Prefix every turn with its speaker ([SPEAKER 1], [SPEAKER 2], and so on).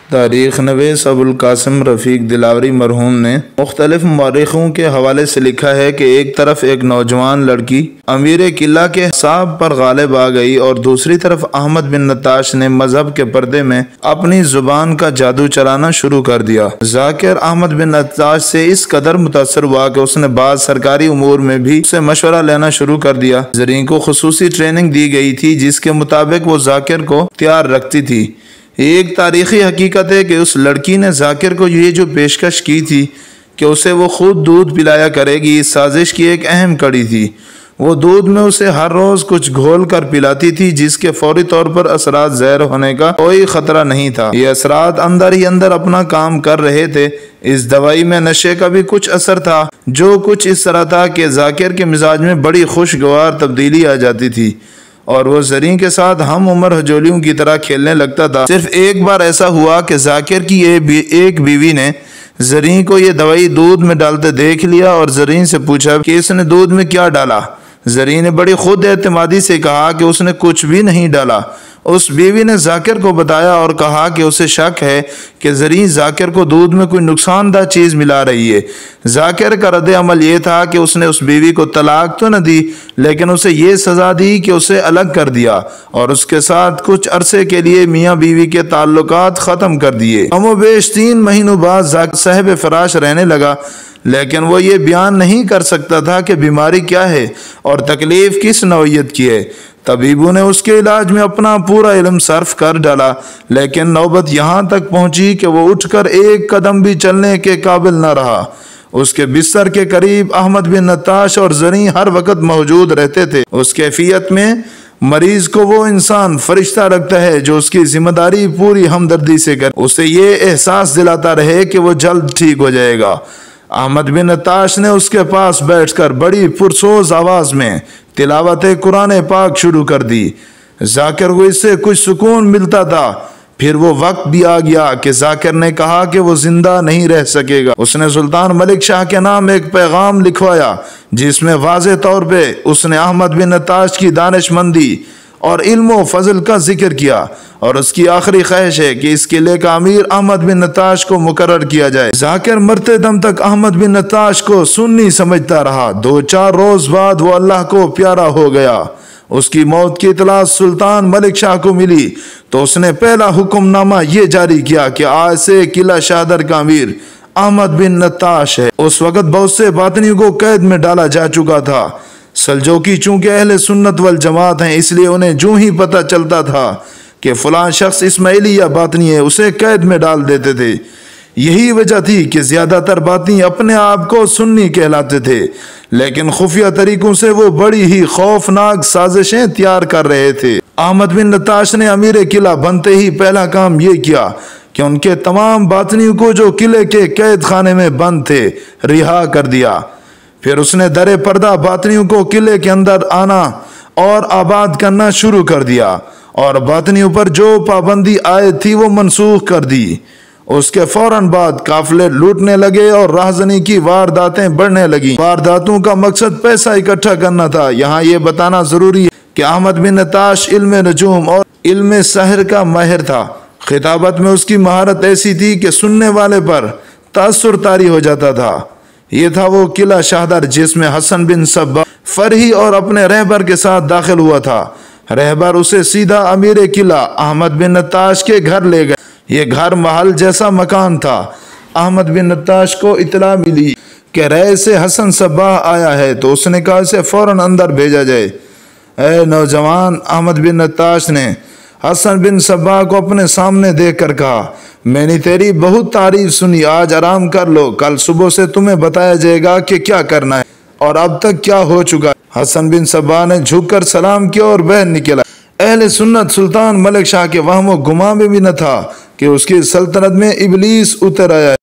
[SPEAKER 1] تاریخ نویس ابوالقاسم رفیق دلاوری مرحوم نے مختلف مورخوں کے حوالے سے لکھا ہے کہ ایک طرف ایک نوجوان لڑکی امیر قلعہ کے حساب پر غالب آ گئی اور دوسری طرف احمد بن نتاش نے مذہب کے پردے میں اپنی زبان کا جادو چلانا شروع کر دیا۔ ذاکر احمد بن نتاش سے اس قدر متاثر ہوا کہ اس نے بعض سرکاری امور میں بھی اسے مشورہ لینا شروع کر دیا۔ زرین کو خصوصی ٹریننگ دی گئی تھی جس کے مطابق وہ ذاکر کو تیار رکھتی تھی۔ ایک تاریخی حقیقت ہے کہ اس لڑکی نے ذاکر کو یہ جو پیشکش کی تھی کہ اسے وہ خود دودھ پلایا کرے گی، اس سازش کی ایک اہم کڑی تھی۔ وہ دودھ میں اسے ہر روز کچھ گھول کر پلاتی تھی جس کے فوری طور پر اثرات ظاہر ہونے کا کوئی خطرہ نہیں تھا۔ یہ اثرات اندر ہی اندر اپنا کام کر رہے تھے۔ اس دوائی میں نشے کا بھی کچھ اثر تھا، جو کچھ اس طرح تھا کہ ذاکر کے مزاج میں بڑی خوشگوار تبدیلی آ جاتی تھی اور وہ زرین کے ساتھ ہم عمر ہجولیوں کی طرح کھیلنے لگتا تھا۔ صرف ایک بار ایسا ہوا کہ ذاکر کی ایک بیوی نے زرین کو یہ دوائی دودھ میں ڈالتے دیکھ لیا اور زرین سے پوچھا کہ اس نے دودھ میں کیا ڈالا۔ زرین نے بڑی خود اعتمادی سے کہا کہ اس نے کچھ بھی نہیں ڈالا۔ اس بیوی نے ذاکر کو بتایا اور کہا کہ اسے شک ہے کہ زرین ذاکر کو دودھ میں کوئی نقصان دہ چیز ملا رہی ہے۔ ذاکر کا رد عمل یہ تھا کہ اس نے اس بیوی کو طلاق تو نہ دی، لیکن اسے یہ سزا دی کہ اسے الگ کر دیا اور اس کے ساتھ کچھ عرصے کے لیے میاں بیوی کے تعلقات ختم کر دیے۔ کم و بیش 3 مہینوں بعد ذاکر صاحب فراش رہنے لگا، لیکن وہ یہ بیان نہیں کر سکتا تھا کہ بیماری کیا ہے اور تکلیف کس نوعیت کی ہے۔ طبیبوں نے اس کے علاج میں اپنا پورا علم صرف کر ڈالا، لیکن نوبت یہاں تک پہنچی کہ وہ اٹھ کر ایک قدم بھی چلنے کے قابل نہ رہا۔ اس کے بستر کے قریب احمد بن نتاش اور زرین ہر وقت موجود رہتے تھے۔ اس کیفیت میں مریض کو وہ انسان فرشتہ رکھتا ہے جو اس کی ذمہ داری پوری ہمدردی سے کرے، اسے یہ احساس دلاتا رہے کہ وہ جلد ٹھیک ہو جائے گا۔ احمد بن نتاش نے اس کے پاس بیٹھ کر بڑی پرسوز آواز میں تلاوت قرآن پاک شروع کر دی۔ ذاکر کو اس سے کچھ سکون ملتا تھا۔ پھر وہ وقت بھی آ گیا کہ ذاکر نے کہا کہ وہ زندہ نہیں رہ سکے گا۔ اس نے سلطان ملک شاہ کے نام ایک پیغام لکھوایا جس میں واضح طور پہ اس نے احمد بن نتاش کی دانش مندی اور علم و فضل کا ذکر کیا اور اس کی آخری خواہش ہے کہ اس قلعے کا امیر احمد بن نتاش کو مقرر کیا جائے۔ ذاکر مرتے دم تک احمد بن نتاش کو سنی سمجھتا رہا۔ 2-4 روز بعد وہ اللہ کو پیارا ہو گیا۔ اس کی موت کی اطلاع سلطان ملک شاہ کو ملی تو اس نے پہلا حکم نامہ یہ جاری کیا کہ آج سے قلعہ شاہدر کا امیر احمد بن نتاش ہے۔ اس وقت بہت سے باطنیوں کو قید میں ڈالا جا چکا تھا۔ سلجوقی چونکہ اہل سنت والجماعت ہیں، اس لیے انہیں جو ہی پتہ چلتا تھا کہ فلاں شخص اسماعیلی یا باطنی ہے اسے قید میں ڈال دیتے تھے۔ یہی وجہ تھی کہ زیادہ تر باطنی اپنے آپ کو سنی کہلاتے تھے، لیکن خفیہ طریقوں سے وہ بڑی ہی خوفناک سازشیں تیار کر رہے تھے۔ احمد بن نتاش نے امیر قلعہ بنتے ہی پہلا کام یہ کیا کہ ان کے تمام باطنیوں کو جو قلعے کے قید خانے میں بند تھے رہا کر دیا۔ پھر اس نے در پردہ باطنیوں کو قلعے کے اندر آنا اور آباد کرنا شروع کر دیا اور باطنیوں پر جو پابندی عائد تھی وہ منسوخ کر دی۔ اس کے فوراً بعد قافلے لوٹنے لگے اور راہزنی کی وارداتیں بڑھنے لگیں۔ وارداتوں کا مقصد پیسہ اکٹھا کرنا تھا۔ یہاں یہ بتانا ضروری ہے کہ احمد بن نتاش علم نجوم اور علم سحر کا ماہر تھا۔ خطابت میں اس کی مہارت ایسی تھی کہ سننے والے پر تاثر طاری ہو جاتا تھا۔ یہ تھا وہ قلعہ شاہدر جس میں حسن بن صبا فرحی اور اپنے رہبر کے ساتھ داخل ہوا تھا۔ رہبر اسے سیدھا امیر قلعہ احمد بن نتاش کے گھر لے گئے۔ یہ گھر محل جیسا مکان تھا۔ احمد بن نتاش کو اطلاع ملی کہ رائے سے حسن صبا آیا ہے تو اس نے کہا اسے فوراً اندر بھیجا جائے۔ اے نوجوان، احمد بن نتاش نے حسن بن صبا کو اپنے سامنے دیکھ کر کہا، میں نے تیری بہت تعریف سنی، آج آرام کر لو، کل صبح سے تمہیں بتایا جائے گا کہ کیا کرنا ہے اور اب تک کیا ہو چکا ہے۔ حسن بن صبا نے جھک کر سلام کیا اور باہر نکلا۔ اہل سنت سلطان ملک شاہ کے وہم و گمان میں بھی نہ تھا کہ اس کی سلطنت میں ابلیس اتر آیا ہے۔